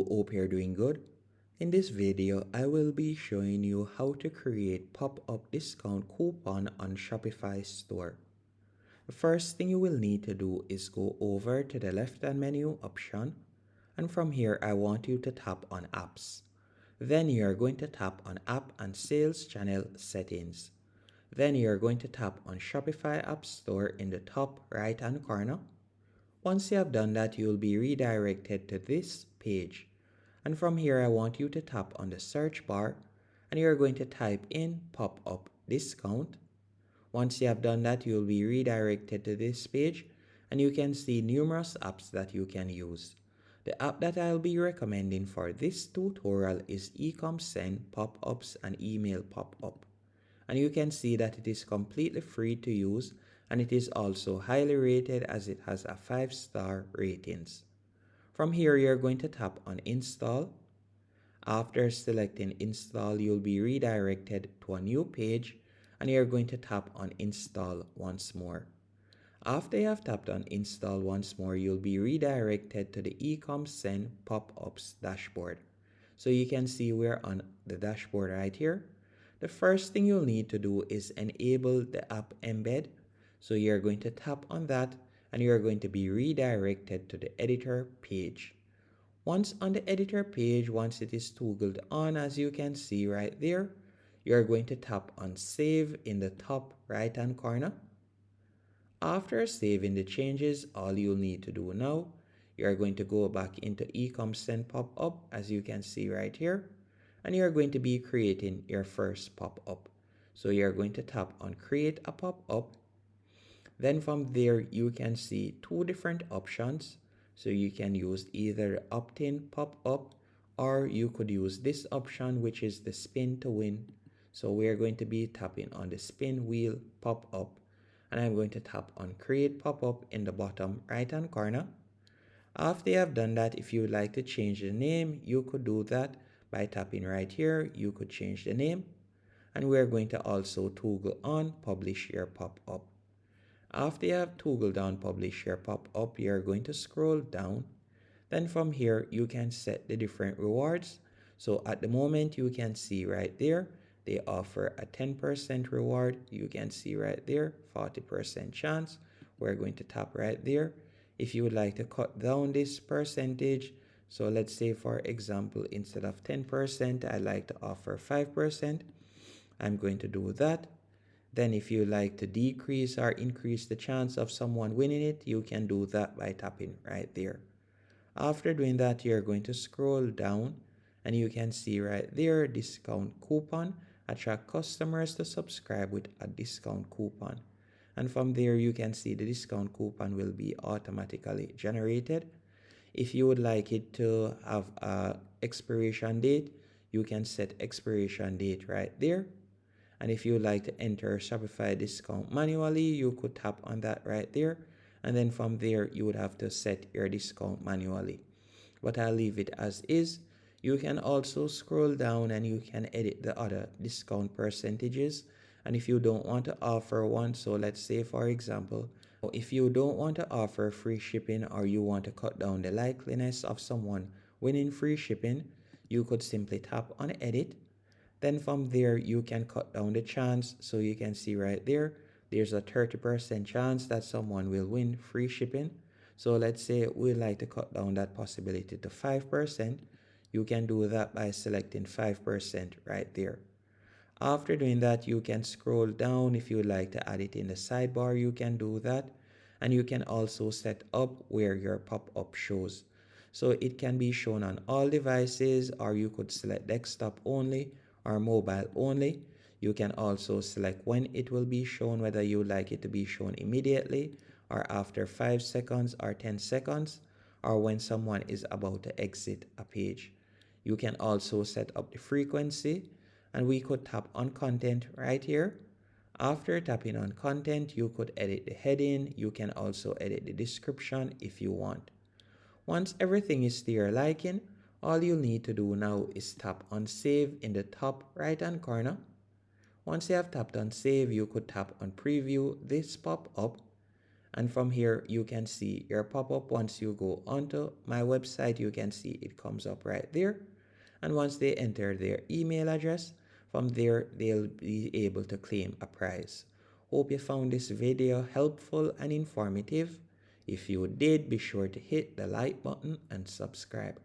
hope you're doing good. In this video, I will be showing you how to create pop-up discount coupon on Shopify store. The first thing you will need to do is go over to the left-hand menu option, and from here I want you to tap on apps. Then you're going to tap on app and sales channel settings. Then you're going to tap on Shopify App Store in the top right hand corner. Once you have done that, you will be redirected to this page. And from here, I want you to tap on the search bar and you're going to type in pop-up discount. Once you have done that, you will be redirected to this page and you can see numerous apps that you can use. The app that I'll be recommending for this tutorial is Ecom Send Pop-ups and Email Pop-up. And you can see that it is completely free to use and it is also highly rated as it has a 5-star ratings. From here, you're going to tap on install. After selecting install, you'll be redirected to a new page and you're going to tap on install once more. After you have tapped on install once more, you'll be redirected to the Ecom Send Pop-ups dashboard. So you can see we're on the dashboard right here. The first thing you'll need to do is enable the app embed. So you're going to tap on that and you're going to be redirected to the editor page. Once on the editor page, once it is toggled on, as you can see right there, you're going to tap on save in the top right hand corner. After saving the changes, all you'll need to do now, you're going to go back into Ecom Send Pop-up as you can see right here. And you're going to be creating your first pop-up. So you're going to tap on create a pop-up. Then from there, you can see two different options. So you can use either opt-in pop-up or you could use this option, which is the spin to win. So we're going to be tapping on the spin wheel pop-up. And I'm going to tap on create pop-up in the bottom right-hand corner. After you have done that, if you would like to change the name, you could do that. By tapping right here, you could change the name. And we're going to also toggle on publish your pop-up. After you have toggled on publish your pop-up, you're going to scroll down. Then from here, you can set the different rewards. So at the moment, you can see right there, they offer a 10% reward. You can see right there, 40% chance. We're going to tap right there. If you would like to cut down this percentage, so let's say, for example, instead of 10%, I like to offer 5%. I'm going to do that. Then if you like to decrease or increase the chance of someone winning it, you can do that by tapping right there. After doing that, you're going to scroll down and you can see right there, discount coupon, attract customers to subscribe with a discount coupon. And from there, you can see the discount coupon will be automatically generated. If you would like it to have a expiration date, you can set expiration date right there. And if you would like to enter Shopify discount manually, you could tap on that right there. And then from there, you would have to set your discount manually. But I'll leave it as is. You can also scroll down and you can edit the other discount percentages. And if you don't want to offer one, so let's say, for example, if you don't want to offer free shipping or you want to cut down the likeliness of someone winning free shipping, you could simply tap on edit. Then from there, you can cut down the chance. So you can see right there, there's a 30% chance that someone will win free shipping. So let's say we'd like to cut down that possibility to 5%. You can do that by selecting 5% right there. After doing that, you can scroll down. If you would like to add it in the sidebar, you can do that. And you can also set up where your pop-up shows. So it can be shown on all devices, or you could select desktop only or mobile only. You can also select when it will be shown, whether you would like it to be shown immediately or after 5 seconds or 10 seconds, or when someone is about to exit a page. You can also set up the frequency. And we could tap on content right here. After tapping on content, you could edit the heading. You can also edit the description if you want. Once everything is to your liking, all you'll need to do now is tap on save in the top right hand corner. Once you have tapped on save, you could tap on preview this pop up. And from here, you can see your pop-up. Once you go onto my website, you can see it comes up right there. And once they enter their email address, from there, they'll be able to claim a prize. Hope you found this video helpful and informative. If you did, be sure to hit the like button and subscribe.